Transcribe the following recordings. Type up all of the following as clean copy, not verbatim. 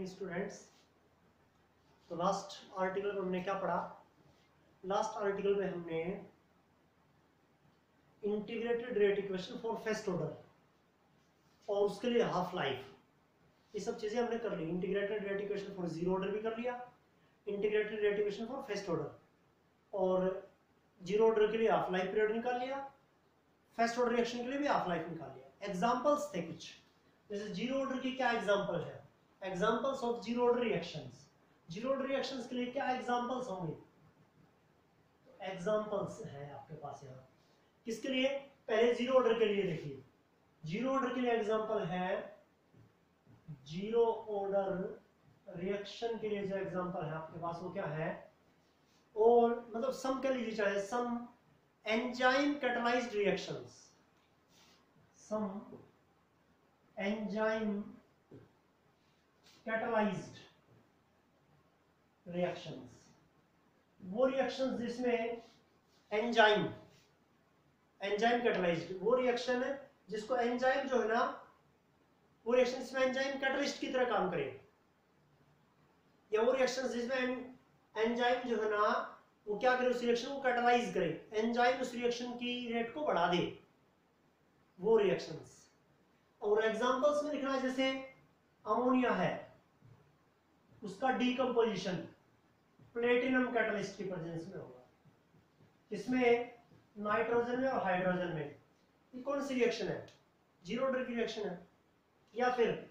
Evening students. तो last article में हमने क्या पढ़ा? लास्ट आर्टिकल में हमने integrated rate equation for first order और उसके लिए हाफ लाइफ, ये सब चीजें हमने कर ली। Integrated rate equation for zero order भी कर लिया, integrated rate equation for first order और जीरो ऑर्डर के लिए हाफ लाइफ पीरियड निकाल लिया, फर्स्ट ऑर्डर रिएक्शन के लिए भी हाफ लाइफ निकाल लिया। एग्जांपल्स थे कुछ, जैसे जीरो ऑर्डर की क्या एग्जांपल है, examples of zero order reactions. Zero order reactions के लिए क्या एग्जांपल्स होंगे? एग्जांपल्स है आपके पास यहाँ किसके लिए? पहले जीरो ऑर्डर के लिए देखिए, जीरो ऑर्डर के लिए एग्जांपल है, जीरो ऑर्डर रिएक्शन के लिए जो एग्जांपल है आपके पास वो क्या है? और मतलब सम कह लीजिए, चाहे सम एंजाइम कैटालाइज्ड रिएक्शंस, सम एंजाइम कैटालाइज्ड रिएक्शंस, वो रिएक्शंस जिसमें एंजाइम कैटालाइज्ड, वो रिएक्शन है जिसको एंजाइम जो है ना, वो रिएक्शन जिसमें एंजाइम कैटलिस्ट की तरह काम करे, या वो रिएक्शन जिसमें एंजाइम जो है ना वो क्या करे, उस रिएक्शन को कैटालाइज करे, एंजाइम उस रिएक्शन की रेट को बढ़ा दे, वो रिएक्शंस। और एग्जांपल्स में लिखना है, जैसे अमोनिया है, उसका डीकंपोजिशन प्लेटिनम कैटलिस्ट की प्रेजेंस में होगा, इसमें नाइट्रोजन में और हाइड्रोजन में। ये कौन सी रिएक्शन है? जीरो ऑर्डर की रिएक्शन है। या फिर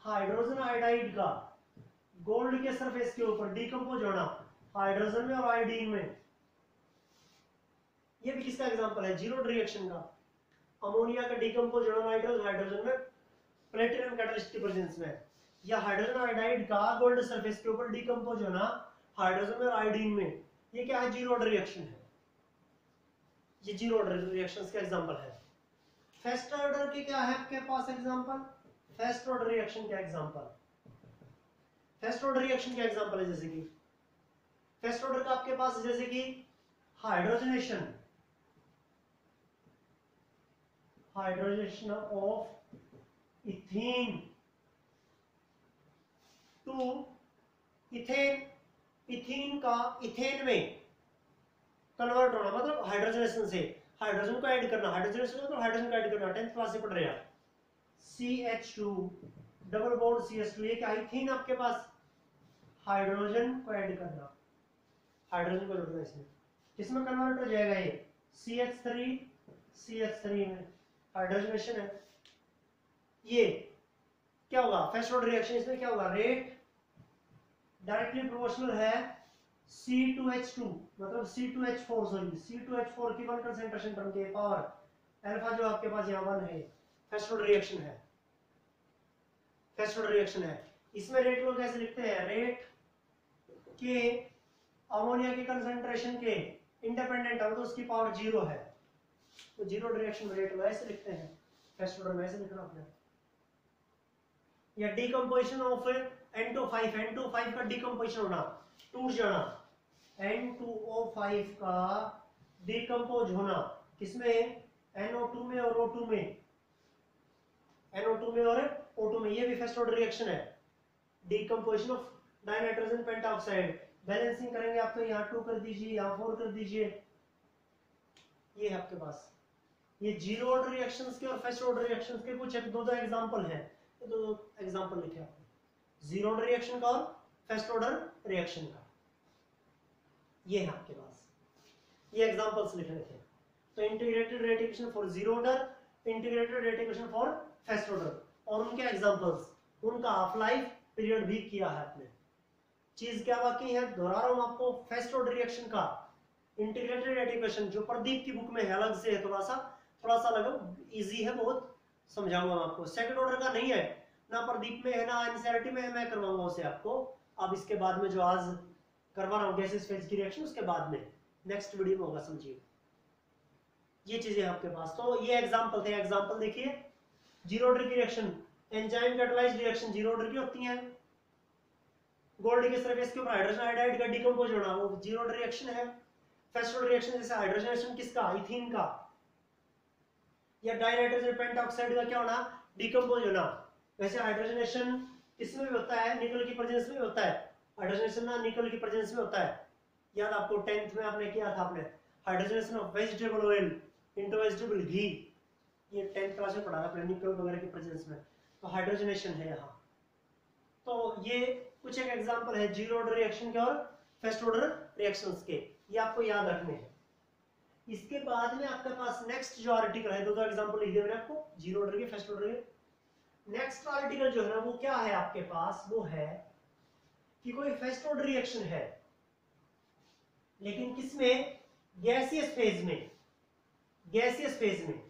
हाइड्रोजन आयोडाइड का गोल्ड के सरफेस के ऊपर डीकंपोज होना हाइड्रोजन में और आयोडीन में, ये भी किसका एग्जांपल है? जीरो ऑर्डर रिएक्शन का। अमोनिया का डीकंपोज होना नाइट्रोजन हाइड्रोजन में प्लेटिनम कैटलिस्ट की प्रेजेंस में, या हाइड्रोजन आयोडाइड का गोल्ड सरफेस के ऊपर डीकंपोज होना हाइड्रोजन में और आयोडीन में, ये क्या है? जीरो ऑर्डर रिएक्शन है। ये जीरो ऑर्डर रिएक्शंस का एग्जांपल है। फर्स्ट ऑर्डर के क्या है आपके पास एग्जांपल? फर्स्ट ऑर्डर रिएक्शन का एग्जांपल, फर्स्ट ऑर्डर रिएक्शन का एग्जांपल है, जैसे कि फर्स्ट ऑर्डर का आपके पास जैसे कि hydrogenation, hydrogenation of ethene to ethane, ethene का इथेन में कन्वर्ट होना, मतलब हाइड्रोजनेशन से हाइड्रोजन को ऐड करना, हाइड्रोजनेशन मतलब हाइड्रोजन को ऐड करना, 10th क्लास से पढ़ रहे हैं। CH2 डबल बॉन्ड CH2, ये क्या इथीन आपके पास, हाइड्रोजन को ऐड करना, हाइड्रोजन को जोड़ना, इसमें किसमें कन्वर्ट हो जाएगा? ये CH3 में हाइड्रोजनेशन है। ये क्या होगा? फर्स्ट ऑर्डर रिएक्शन, इसमें क्या होगा? रेट डायरेक्टली प्रोपोर्शनल है C2H2, मतलब C2H4, सॉरी C2H4 की 1 कंसंट्रेशन टर्म के पावर अल्फा जो आपके पास यहाँ 1 है, फर्स्ट ऑर्डर रिएक्शन है, फर्स्ट ऑर्डर रिएक्शन है। इसमें रेट को कैसे लिखते हैं? रेट के अमोनिया की कंसंट्रेशन के इंडिपेंडेंट है, तो उसकी पावर 0 है, तो जीरो ऑर्डर रिएक्शन में रेट वैसे लिखते हैं, फर्स्ट ऑर्डर में ऐसे लिखना आपने। या डीकंपोजिशन ऑफ N2O5, N2O5 का डीकंपोजिशन होना, टूट जाना, N2O5 का डीकंपोज होना, किसमें? NO2 में और O2 में, NO2 में और O2 में, ये भी फर्स्ट ऑर्डर रिएक्शन है। Decomposition of dinitrogen pentoxide, balancing करेंगे आप, तो यहाँ 2 कर दीजिए, यहाँ 4 कर दीजिए, ये है आपके पास। ये जीरो ऑर्डर रिएक्शंस के और फर्स्ट ऑर्डर रिएक्शंस के कुछ दो एग्जांपल हैं, तो दो एग्जांपल लिखे आपने, जीरो ऑर्डर रिएक्शन का और फर्स्ट ऑर्डर रिएक्शन का, ये है आपके पास, ये एग्जांपल्स लिख रहे थे। तो integrated rate equation for zero order, integrated rate equation for first order, और उनके एग्जांपल्स, उनका हाफ लाइफ पीरियड भी किया है आपने। चीज क्या बाकी है? दोहरा रहा हूं आपको, फर्स्ट ऑर्डर रिएक्शन का इंटीग्रेटेड रेट इक्वेशन जो प्रदीप की बुक में है, अलग से है, थोड़ा सा अलग, इजी है बहुत, समझाऊंगा मैं आपको। सेकंड ऑर्डर का नहीं है ना, प्रदीप में है ना एनसीईआरटी में है, मैं करवाऊंगा उसे आपको। अब इसके बाद में जो आज करवा रहा हूँ गैसेस फेज की रिएक्शन, उसके बाद में नेक्स्ट वीडियो में होगा, समझिए। ये चीजें आपके पास, तो ये एग्जांपल थे। एग्जांपल देखिए, जीरो ऑर्डर की reaction, enzyme catalysed reaction zero order की होती है। गोल्ड के सरफेस के ऊपर हाइड्रोजन आयोडाइड का डीकंपोज होना, वो जीरो ऑर्डर रिएक्शन है। फर्स्ट ऑर्डर रिएक्शन जैसे हाइड्रोजनेशन किसका? इथीन का। या डाइनाइट्रोजन पेंटाऑक्साइड का क्या होना? डीकंपोज होना। वैसे हाइड्रोजनेशन किसमें भी होता है, निकल की प्रेजेंस में होता है। हाइड्रोजनेशन ना निकल की प्रेजेंस में होता है। याद आपको 10th में आपने किया था, आपने hydrogenation of vegetable oil into vegetable ghee, ये 10th क्लास में पढ़ा था आपने, निकल वगैरह की प्रेजेंस में। तो हाइड्रोजनेशन है यहाँ। तो ये कुछ एक एग्जांपल है जीरो ऑर्डर रिएक्शन के और फर्स्ट ऑर्डर रिएक्शंस के, ये आपको याद रखने हैं। इसके बाद में आपके पास नेक्स्ट जो आर्टिकल है, दो एग्जांपल लिख दिए मैंने आपको, जीरो ऑर्डर के फर्स्ट ऑर्डर के। नेक्स्ट आर्टिकल जो है ना वो क्या है आपके पास, वो है कि कोई फर्स्ट ऑर्डर रिएक्शन है लेकिन किसमें, गैसियस फेज में। गैसियस फेज में,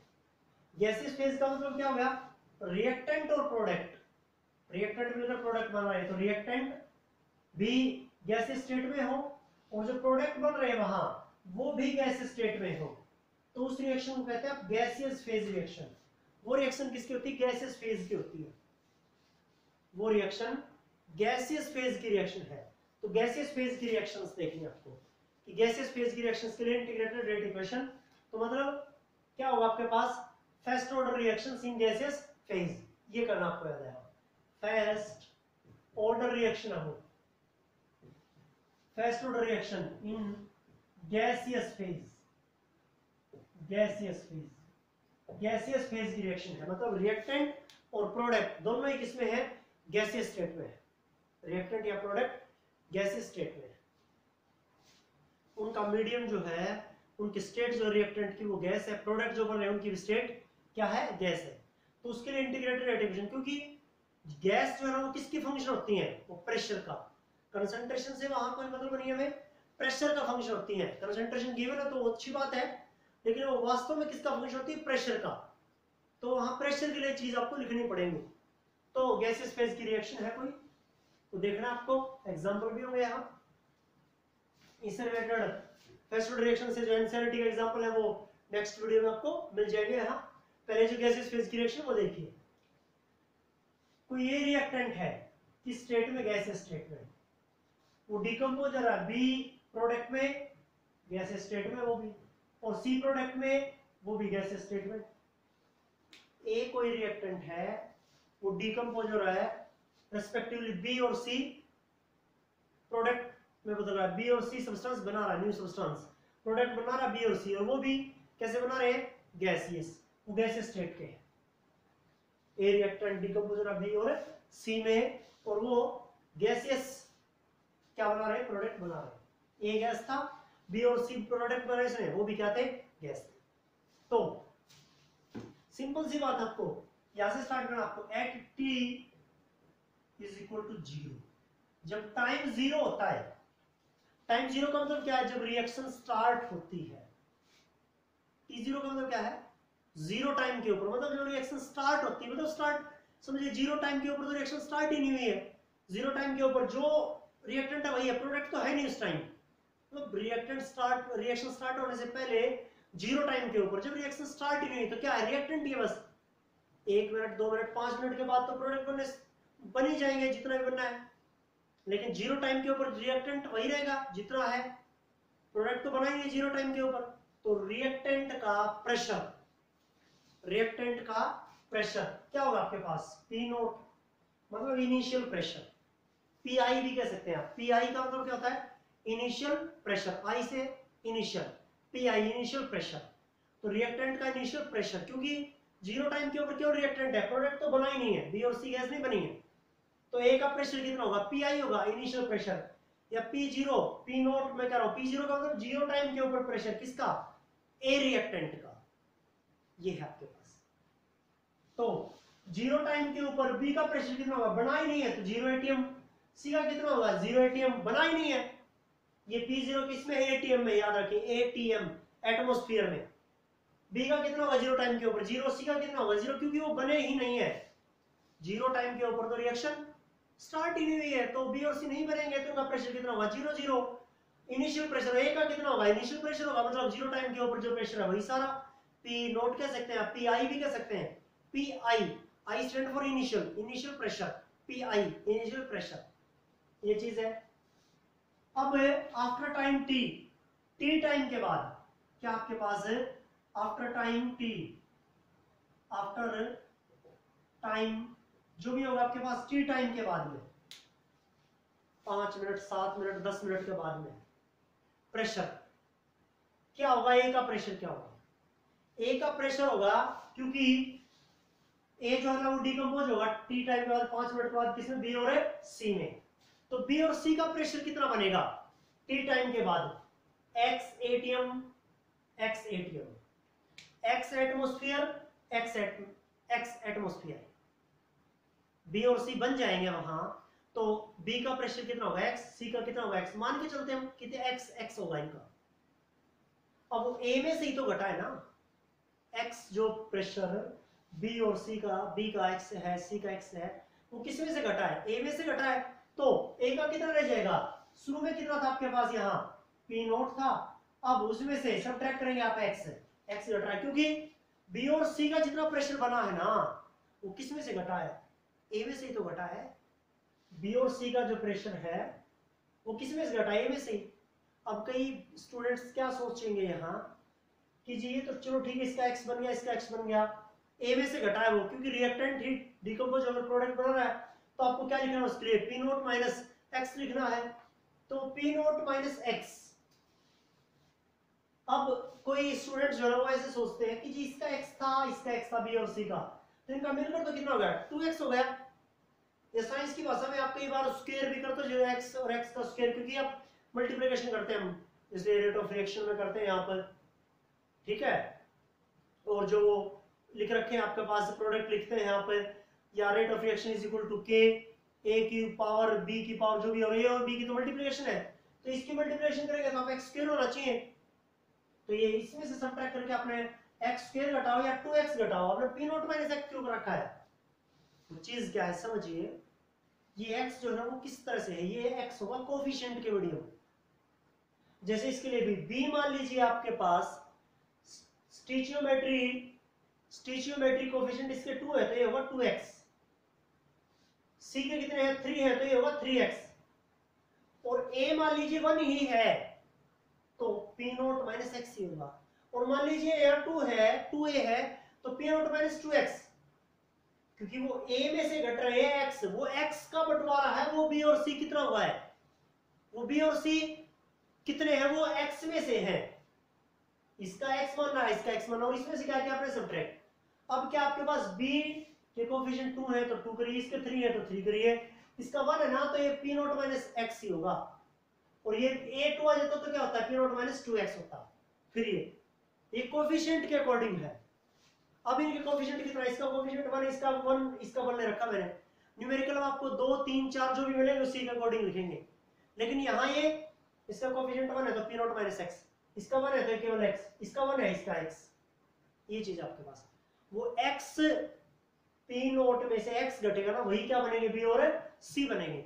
गैसियस फेज का मतलब क्या हो गया, रिएक्टेंट और प्रोडक्ट, रिएक्टेंट मिलकर प्रोडक्ट बन रहा है, तो रिएक्टेंट भी गैसियस स्टेट में हो और जो प्रोडक्ट बन रहे हैं वहां वो भी गैसियस स्टेट में हो, तो उस रिएक्शन को कहते हैं गैसियस फेज रिएक्शन। वो रिएक्शन किसकी होती है, गैसियस फेज की होती है। वो रिएक्शन गैसियस फेज की रिएक्शन है। तो गैसियस फेज की रिएक्शंस देखनी आपको कि गैसियस फेज की रिएक्शंस के लिए इंटीग्रेटेड रेट इक्वेशन, तो मतलब क्या होगा आपके पास, first order reactions in gaseous phase, ये करना आपको याद है। फर्स्ट ऑर्डर रिएक्शन हो, first order reaction in gaseous phase, gaseous phase, gaseous phase की रिएक्शन है, मतलब रिएक्टेंट और प्रोडक्ट दोनों ही किसमें है, गैसियस स्टेट में है। रिएक्टेंट या प्रोडक्ट गैसियस स्टेट में है, उनका मीडियम जो है, उनकी स्टेट जो रिएक्टेंट की वो गैस है, प्रोडक्ट जो बन रहे हैं उनकी स्टेट क्या है, गैस है। तो उसके लिए इंटीग्रेटेड रेट इक्वेशन, क्योंकि गैस जो है ना वो किसकी फंक्शन होती है, वो प्रेशर का, कंसंट्रेशन से वहां कोई मतलब नहीं है, हमें प्रेशर का फंक्शन होती है। कंसंट्रेशन गिवन है तो अच्छी बात है, लेकिन वो वास्तव में किसका फंक्शन होती है, प्रेशर का। तो वहां प्रेशर के लिए चीज आपको लिखनी पड़ेगी। तो गैसियस फेज की रिएक्शन है कोई, तो देखना आपको एग्जांपल भी होंगे यहाँ इससे रिलेटेड। फर्स्ट ऑर्डर रिएक्शन से जो एनसीईआरटी का एग्जांपल है वो नेक्स्ट वीडियो में आपको मिल जाएंगे। यहाँ पहले जो गैसियस फेज की रिएक्शन वो देखिए, कोई ये रिएक्टेंट है किस स्टेट में, गैसियस स्टेट में, वो डिकम्पोज हो रहा है बी प्रोडक्ट में गैसियस स्टेट में वो भी, और सी प्रोडक्ट में वो भी गैसियस स्टेट में। ए कोई रिएक्टेंट है वो डिकम्पोज हो रहा है रेस्पेक्टिवली बी और सी प्रोडक्ट में बदल रहा है, बी और सी सब्सटेंस बना रहा है, न्यू सब्सटेंस प्रोडक्ट बना रहा है बी और सी, और वो भी कैसे बना रहे हैं, गैसियस, वो गैसियस स्टेट के हैं। ए रिएक्टेंट डिकम्पोज हो रहा है बी और सी में, और वो गैसियस क्या बना रहे, प्रोडक्ट बना रहे। ए गैस था, बी और सी प्रोडक्ट बना रहे, वो भी क्या थे, गैस थे। तो सिंपल सी बात, आपको यहां से स्टार्ट करना, आपको at T is equal to 0, जब टाइम 0 होता है, टाइम 0 का मतलब क्या है, जब रिएक्शन स्टार्ट होती है। T0 का मतलब क्या है, 0 टाइम के ऊपर, मतलब जब रिएक्शन स्टार्ट होती है, मतलब स्टार्ट समझिए 0 टाइम के ऊपर तो रिएक्शन स्टार्ट ही नहीं हुई है। 0 टाइम के ऊपर जो रिएक्टेंट है वही है, प्रोडक्ट तो है नहीं उस टाइम, मतलब रिएक्शन स्टार्ट होने से पहले 0 टाइम के ऊपर जब रिएक्शन स्टार्ट ही नहीं हुई, तो क्या है, रिएक्टेंट ही है बस। 1 मिनट 2 मिनट 5 मिनट के बाद तो प्रोडक्ट बन ही जाएंगे जितना भी बनना है, लेकिन 0 टाइम के ऊपर रिएक्टेंट वही रहेगा जितना है, प्रोडक्ट तो बनाएंगे 0 टाइम के ऊपर। तो रिएक्टेंट का प्रेशर, रिएक्टेंट का प्रेशर क्या होगा आपके पास, पी नोट, मतलब इनिशियल प्रेशर, पीआई भी कह सकते हैं आप। पीआई का मतलब क्या होता है, इनिशियल प्रेशर, आई से इनिशियल, पीआई इनिशियल प्रेशर। तो रिएक्टेंट का इनिशियल प्रेशर, क्योंकि 0 टाइम के ऊपर क्यों रिएक्टेंट है, प्रोडक्ट तो बना ही नहीं है, बी और सी गैस नहीं बनी है, तो ए का प्रेशर कितना होगा, पीआई होगा, इनिशियल प्रेशर, या पी0, पी नोट मैं कह रहा हूं, पी0 का मतलब 0 टाइम के ऊपर प्रेशर किसका, ए रिएक्टेंट का, ये है आपके पास। तो 0 टाइम के ऊपर बी का प्रेशर कितना होगा, बना ही नहीं है, तो 0 एटीएम। सी का कितना होगा, 0 एटीएम, बना ही नहीं है, ये P0 किसमें, एटीएम में, याद रखिए एटीएम, एटमॉस्फेयर में। बी का कितना होगा 0 टाइम के ऊपर, 0, सी का कितना होगा 0, क्योंकि वो बने ही नहीं है 0 टाइम के ऊपर, तो रिएक्शन स्टार्ट ही नहीं हुई है, तो बी और सी नहीं बनेंगे, तो उनका प्रेशर कितना होगा 0 0। इनिशियल प्रेशर ए का कितना होगा, इनिशियल प्रेशर होगा, मतलब 0 टाइम के ऊपर जो प्रेशर है वही सारा, पी नोट कह सकते हैं, पी आई भी कह सकते हैं, P I, I stand for initial, initial pressure, P I initial pressure, ये चीज है। अब after time T, T time के बाद क्या आपके पास है, after time T, after time जो भी होगा आपके पास टी टाइम के बाद में, 5 मिनट 7 मिनट 10 मिनट के बाद में प्रेशर क्या होगा, ए का प्रेशर क्या होगा, ए का प्रेशर होगा, क्योंकि ए जो है ना वो डिकम्पोज होगा टी टाइम के बाद 5 मिनट के बाद किसमें, बी और सी में। तो बी और सी का प्रेशर कितना बनेगा टी टाइम के बाद, X ATM X ATM, X atmosphere X atmosphere, B और सी बन जाएंगे वहां। तो बी का प्रेशर कितना होगा एक्स, सी का कितना होगा एक्स, मान के चलते हम कितने एक्स एक्स होगा इनका। अब वो ए में से ही तो घटा है ना, एक्स जो प्रेशर बी और सी का, बी का एक्स है सी का एक्स है, वो किस में से घटा है, ए में से घटा है। तो ए का कितना रह जाएगा, शुरू में कितना था आपके पास यहाँ पी नोट था, अब उसमें से सबट्रैक्ट करेंगे आप एक्स, एक्स घटा है, क्योंकि बी और सी का जितना प्रेशर बना है ना वो किस में से घटा है, ए में से ही तो घटा है। बी और सी का जो प्रेशर है वो किस में से घटा है, ए में से। अब कई स्टूडेंट्स क्या सोचेंगे यहाँ कि जी ये तो चलो ठीक है, इसका एक्स बन गया, इसका एक्स बन गया, ए में से घटा है वो, क्योंकि रिएक्टेंट हीट डिकम्पोज अगर प्रोडक्ट बन रहा है तो आपको क्या लिखना है उसके लिए, पी नोट माइनस एक्स लिखना है। तो पी नोट माइनस एक्स। अब कोई स्टूडेंट जो है वो ऐसे सोचते हैं कि जी इसका एक्स था, इसका एक्स था बी और सी का, तो इनका मिलकर तो कितना हो गया 2x हो गया। ये साइंस की भाषा में आप कई बार स्क्वायर भी करते हो, जो x और x का स्क्वायर, क्योंकि आप मल्टीप्लिकेशन करते हैं हम, जैसे रेट ऑफ रिएक्शन में करते हैं यहाँ पर, ठीक है। और जो लिख रखे हैं आपके पास प्रोडक्ट लिखते हैं यहाँ पर, या rate of reaction is equal to K A की पावर बी की पावर, जो भी और ए और बी की तो मल्टीप्लिकेशन है, तो इसकी मल्टीप्लिकेशन करेंगे तो आप एक्स स्क्वायर होना चाहिए। तो ये इसमें से सबट्रैक्ट करके आपने एक्स स्क्वायर घटाओ या 2x घटाओ, आपने पी नोट माइनस एक्स क्यों रखा है। तो चीज क्या है समझिए, ये x जो है वो किस तरह से है, ये x होगा कोफिशिएंट के मीडियम। जैसे इसके लिए भी b मान लीजिए आपके पास स्टिचियोमेट्री कोफिशिएंट इसके 2 है तो ये होगा 2x, c के कितने हैं 3 है तो ये होगा 3x, और a मान लीजिए 1 ही है तो p नोट माइनस एक्स ही होगा। और मान लीजिए यार 2 है 2a है तो p नोट माइनस 2x, क्योंकि वो a में से घट रहे हैं x, वो x का बंटवारा है, वो b और c कितना हुआ है, वो b और c कितने हैं, वो x में से है, इसका x बन रहा है, इसका x बन रहा है, और इसमें से क्या क्या आपने सबट्रैक्ट। अब क्या आपके पास b के कोएफिशिएंट 2 है तो 2 करिए, इसके 3 है तो 3 करिए, इसका 1 है ना तो ये p नोट माइनस x ही होगा, और ये a2 आ जाता तो क्या होता है p नोट माइनस 2x होता। फिर ये कोएफिशिएंट के अकॉर्डिंग है। अब इनके कोएफिशिएंट कितना है, इसका कोएफिशिएंट 1, इसका 1, इसका 1 ले रखा मैंने। न्यूमेरिकल में आपको 2 3 4 जो भी मिलेंगे उसी के अकॉर्डिंग लिखेंगे, लेकिन यहाँ ये इसका कोएफिशिएंट 1 है तो p नॉट माइनस x, इसका 1 है तो केवल x, इसका 1 है इसका x, ये चीज आपके पास। वो x p नोट में से x घटेगा ना, वही क्या बनेंगे b और c बनेंगे।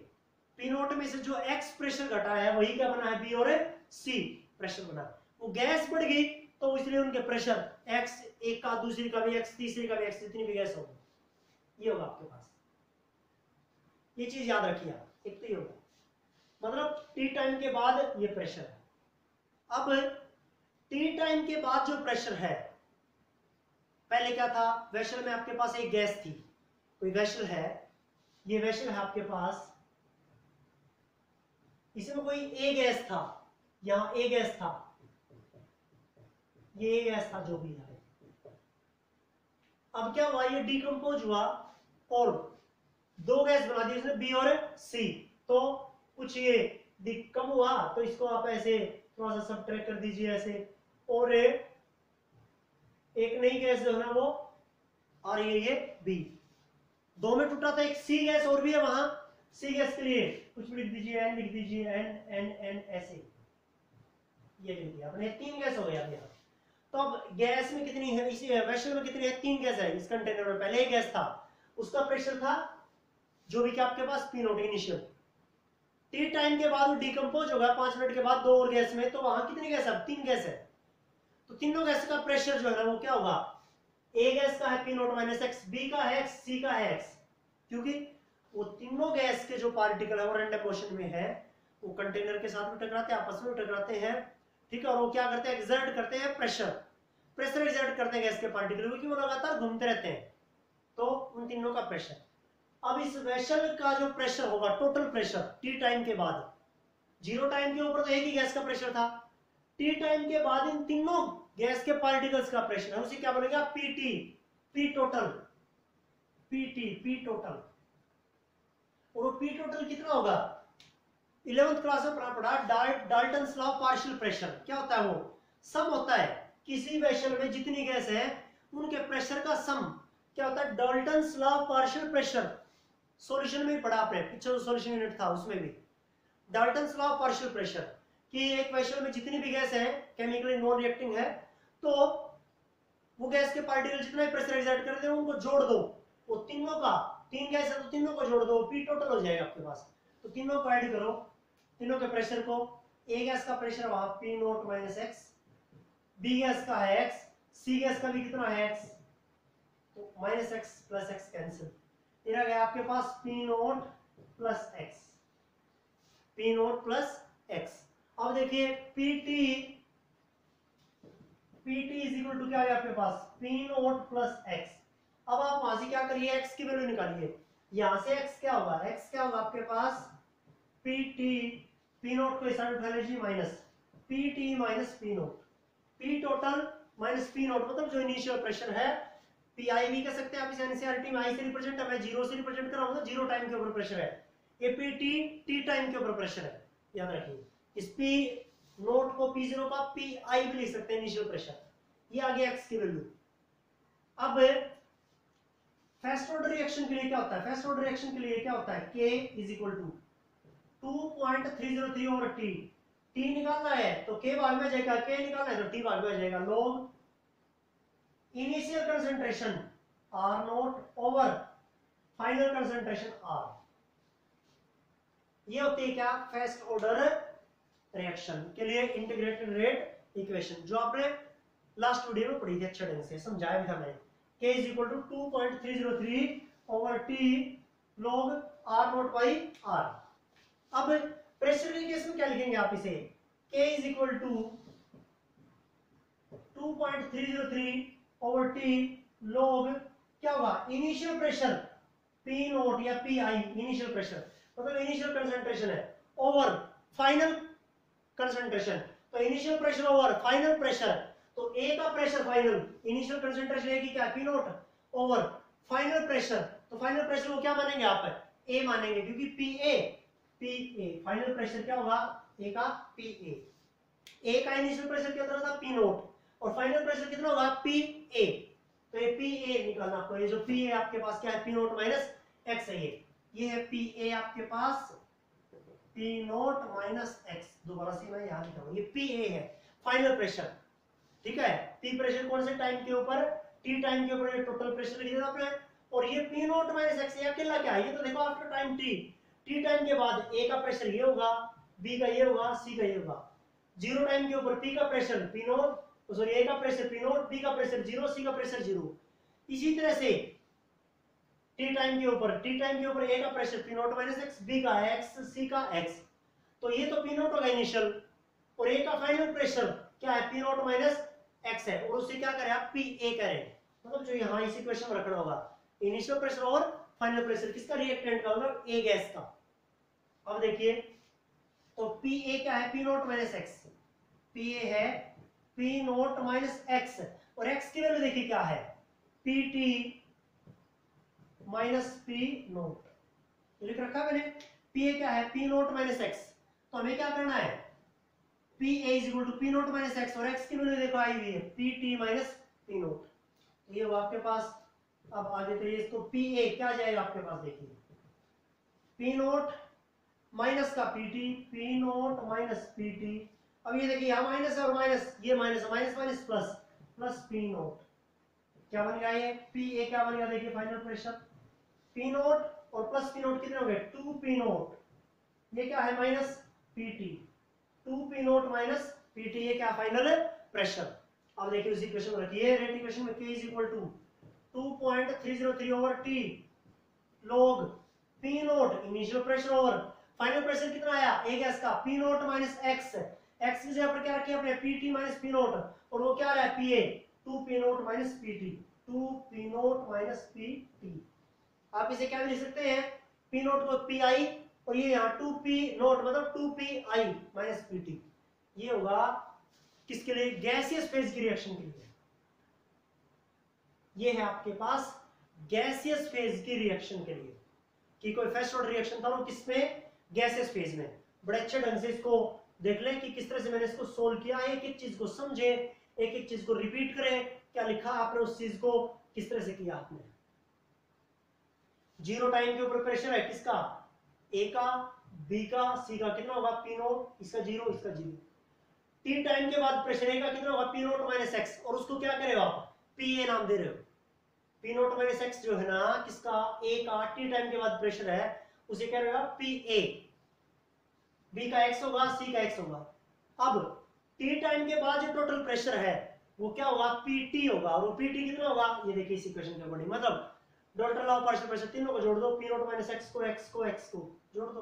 p नोट में से जो x प्रेशर घटा है वही क्या बना है, b और c प्रेशर बना। वो गैस बढ़ गई तो इसलिए उनके प्रेशर x एक का, दूसरी का भी x, तीसरी का भी x, जितनी भी गैस होगी ये होगा आपके पास। ये चीज याद रखिए आप, एक तो ये होगा, मतलब टी टाइम के बाद ये प्रेशर है। अब टी टाइम के बाद जो प्रेशर है, पहले क्या था, वेसल में आपके पास एक गैस थी, कोई वेसल है, ये वेसल है आपके पास, इसमें कोई ए गैस था, यहां ए गैस था, ये गैस था जो भी है। अब क्या हुआ, ये डिकम्पोज हुआ और 2 गैस बना दी उसने बी और सी, तो कुछ ये कम हुआ तो इसको आप ऐसे थोड़ा सा सबट्रैक्ट कर दीजिए ऐसे, और एक नई गैस जो है ना वो आ रही है, ये बी। 2 में टूटा था, एक सी गैस और भी है वहां, सी गैस के लिए कुछ लिख दीजिए, एन लिख दीजिए, एन एन एन ऐसे, ये लिख दिया आपने, 3 गैस हो गया यहाँ। तो अब गैस में कितनी है, इसी वेसल में कितनी है, 3 गैस है इस कंटेनर में। पहले एक गैस था, उसका प्रेशर था जो भी क्या आपके पास P naught initial. T time के बाद वो डिकम्पोज होगा 5 मिनट के बाद 2 और गैस में, तो वहां कितनी गैस है, 3 गैस है। तो तीनों गैस का प्रेशर जो है ना वो क्या होगा, ए गैस का है P naught minus X, B का है एक्स, सी का है एक्स, क्योंकि वो तीनों गैस के जो पार्टिकल है वो रैंडम मोशन में है, वो कंटेनर के साथ में टकराते हैं, आपस में टकराते हैं, ठीक है, और वो क्या करते हैं, एक्सर्ट करते हैं प्रेशर एक्सर्ट करते हैं गैस के पार्टिकल, क्योंकि वो लगातार घूमते रहते हैं, तो उन तीनों का प्रेशर। अब इस वेसल का जो प्रेशर होगा, टोटल प्रेशर टी टाइम के बाद, 0 टाइम के ऊपर तो एक ही गैस का प्रेशर था, टी टाइम के बाद इन तीनों गैस के पार्टिकल्स का प्रेशर है, उसे क्या बनेगा, PT, P total, PT, P total. और पी टोटल कितना होगा, 11th क्लास में पढ़ा, Dalton's law of partial pressure. क्या होता है वो, सम होता है किसी वेसल में जितनी गैस है उनके प्रेशर का सम। क्या होता है, Dalton's law of partial pressure, solution में पढ़ा आपने, पिछले जो सॉल्यूशन यूनिट था उसमें भी, Dalton's law of partial pressure, कि एक वेसल में जितनी भी गैस है केमिकली नॉन रिएक्टिंग है, तो वो गैस के पार्टिकल जितना भी प्रेशर एक्सर्ट करते हैं उनको जोड़ दो, वो तीनों का, 3 गैस है तो तीनों को जोड़ दो, पी टोटल हो जाएगा आपके पास। तो तीनों को ऐड करो, तीनों के प्रेशर को, ए गैस का प्रेशर वहां P naught minus X, B gas का है एक्स, सी गैस का भी कितना है एक्स, तो minus X plus X cancel, तेरा गया आपके पास P naught plus X, P naught plus X. अब देखिए PT, PT is equal to क्या है आपके पास, पी नोट प्लस एक्स। अब आप वहां से क्या करिए, एक्स की वैल्यू निकालिए, यहां से एक्स क्या होगा, एक्स क्या होगा आपके पास, पीटी, पी नोट को इस साइड उठा लीजिए minus PT minus P note, P total minus P note, मतलब जो इनिशियल प्रेशर है, पी आई भी कह सकते हैं आप इसे, एनसीईआरटी में आई से रिप्रेजेंट है, मैं जीरो से रिप्रेजेंट कर रहा हूं, 0 टाइम के ऊपर प्रेशर है, ये पीटी टी टाइम के ऊपर प्रेशर है, याद रखिए। इस पी नोट को पी जीरो का पी आई भी लिख सकते हैं इनिशियल प्रेशर, ये आ गया एक्स की वैल्यू। अब फर्स्ट ऑर्डर रिएक्शन के लिए क्या होता है, फर्स्ट ऑर्डर रिएक्शन के लिए क्या होता है, K is equal to 2.303 over T, T निकालना है तो K भाग में जाएगा, K निकालना है तो T भाग में जाएगा, log initial concentration R note over final concentration R। ये होती है क्या, फर्स्ट ऑर्डर रिएक्शन के लिए इंटीग्रेटेड रेट इक्वेशन, जो आपने लास्ट वीडियो में पढ़ी थी, अच्छे ढंग से समझाया भी था मैंने। K is equal to 2.303 over T log R note by R। अब प्रेशर के केस में क्या लिखेंगे आप इसे, K is equal to 2.303 over T log क्या होगा, इनिशियल प्रेशर P नोट या PI, इनिशियल प्रेशर मतलब इनिशियल कंसंट्रेशन है, ओवर फाइनल कंसंट्रेशन, तो initial pressure over final pressure, तो ए का प्रेशर फाइनल, इनिशियल कंसंट्रेशन ए की क्या, P note over final pressure, तो फाइनल प्रेशर को क्या मानेंगे आप, ए मानेंगे, क्योंकि पी ए फाइनल प्रेशर क्या होगा, ए का पी ए का इनिशियल प्रेशर कितना था, पी नोट, और फाइनल प्रेशर कितना होगा, पी ए, तो ये पी ए निकालना आपको, ये जो पी ए आपके पास क्या है, पी नोट माइनस एक्स है, ये है पी ए आपके पास, पी नोट माइनस एक्स, दोबारा से मैं यहां लिखा हूं, ये पी ए है फाइनल प्रेशर, ठीक है। पी प्रेशर कौन से टाइम के ऊपर, टी टाइम के ऊपर, ये टोटल प्रेशर लिख दिया आपने, और ये पी नोट माइनस एक्स, ये अकेला क्या है, ये तो देखो after time T, T time के बाद ए का प्रेशर ये होगा, बी का ये होगा, सी का ये होगा, 0 टाइम के ऊपर पी का प्रेशर पी नोट, सॉरी ए का प्रेशर पी नोट, बी का प्रेशर 0, सी का प्रेशर 0। इसी तरह से टी टाइम के ऊपर ए का pressure P naught minus X, B का एक्स, सी का एक्स, तो ये तो पी नोट होगा इनिशियल, और ए का फाइनल प्रेशर क्या है, पी नोट माइनस एक्स है, और उससे क्या करें आप, पी ए करें, मतलब जो यहाँ इस इक्वेशन में रखना होगा, इनिशियल प्रेशर और फाइनल प्रेशर किसका, रिएक्टेंट का, मतलब ए गैस का। अब देखिए तो पी ए क्या है, P naught minus x, P A है पी नोट माइनस एक्स, और एक्स की वैल्यू देखिए क्या है, P T minus P note, लिख रखा मैंने, पी ए क्या है, पी नोट माइनस एक्स, तो हमें क्या करना है, P A is equal to P naught minus X, और एक्स की वैल्यू देखो आई हुई है P T minus P naught, ये हुआ आपके पास। अब आगे करिए इसको, पी ए क्या जाएगा आपके पास, देखिए पी नोट माइनस का P T, P naught minus P T, अब ये देखिए यहाँ माइनस है और माइनस, ये minus minus minus plus, plus P note, क्या बन गया ये, पी ए क्या बन गया, देखिए फाइनल प्रेशर पी नोट और प्लस पी नोट कितने हो गए, 2 पी नोट, ये क्या है minus P T, 2 P naught minus P T, ये क्या फाइनल प्रेशर। अब देखिए उस इक्वेशन में रखिए, रेट इक्वेशन में K is equal to 2.303 over T log P naught initial pressure over final pressure कितना आया, ए गैस का, P naught minus X, X की जगह पर क्या रखिए अपने, PT माइनस P नोट, और वो क्या आ रहा है, PA 2 P naught minus PT, 2 P naught minus PT, आप इसे क्या भी लिख सकते हैं, पी नोट को पी आई, और ये यहाँ 2p नोट मतलब 2pi माइनस पीटी। ये होगा किसके लिए, गैसियस फेज की रिएक्शन के लिए। ये है आपके पास गैसियस फेज की रिएक्शन के लिए, कि कोई फर्स्ट ऑर्डर रिएक्शन था वो किसमें, गैसियस फेज में। बड़े अच्छे ढंग से इसको देख ले कि किस तरह से मैंने इसको सोल्व किया, एक एक चीज को समझे, एक एक चीज को रिपीट करें, क्या लिखा आपने उस चीज को किस तरह से किया आपने। जीरो टाइम के ऊपर प्रेशर है किसका, ए का, बी का, सी का, कितना होगा पी नोट, इसका जीरो, इसका जीरो। टी टाइम के बाद प्रेशर ए का कितना होगा पी नोट माइनस एक्स, और उसको क्या करेगा आप, पी ए नाम दे रहे हो। पी नोट माइनस एक्स जो है ना किसका, ए का, टी टाइम के बाद प्रेशर है, उसे क्या रहेगा पी ए, बी का एक्स होगा, सी का एक्स होगा। अब टी टाइम के बाद जो टोटल प्रेशर है वो क्या होगा, पीटी होगा, और वो पीटी कितना होगा, ये देखिए इस इक्वेशन के अकॉर्डिंग, मतलब डॉल्टन लॉ पार्शियल प्रेशर, तीनों को जोड़ दो, पी नोट माइनस एक्स को, एक्स को, एक्स को जोड़ दो।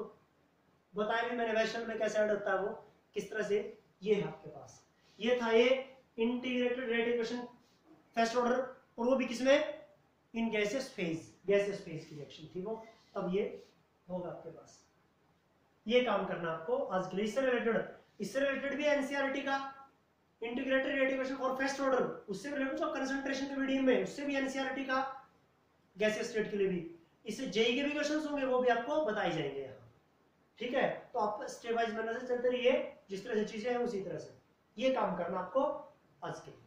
बताया भी मैंने वेशन में कैसे ऐड होता है वो किस तरह से। ये है आपके पास, ये था ये integrated rate equation first order, और वो भी किसमें, इन गैसेस फेज, गैसेस फेज की रिएक्शन थी वो, तब ये होगा आपके पास। ये काम करना आपको आज के लिए। इससे रिलेटेड भी एनसीईआरटी का integrated rate equation for first order, उससे रिलेटेड जो कंसंट्रेशन के मीडियम में, उससे भी एनसीईआरटी का गैसियस स्टेट के लिए भी। इससे जेई के भी क्वेश्चंस होंगे, वो भी आपको बताए जाएंगे यहाँ, ठीक है। तो आप स्टेप वाइज मैनर से चलते रहिए, जिस तरह से चीजें हैं उसी तरह से ये काम करना आपको आज के लिए।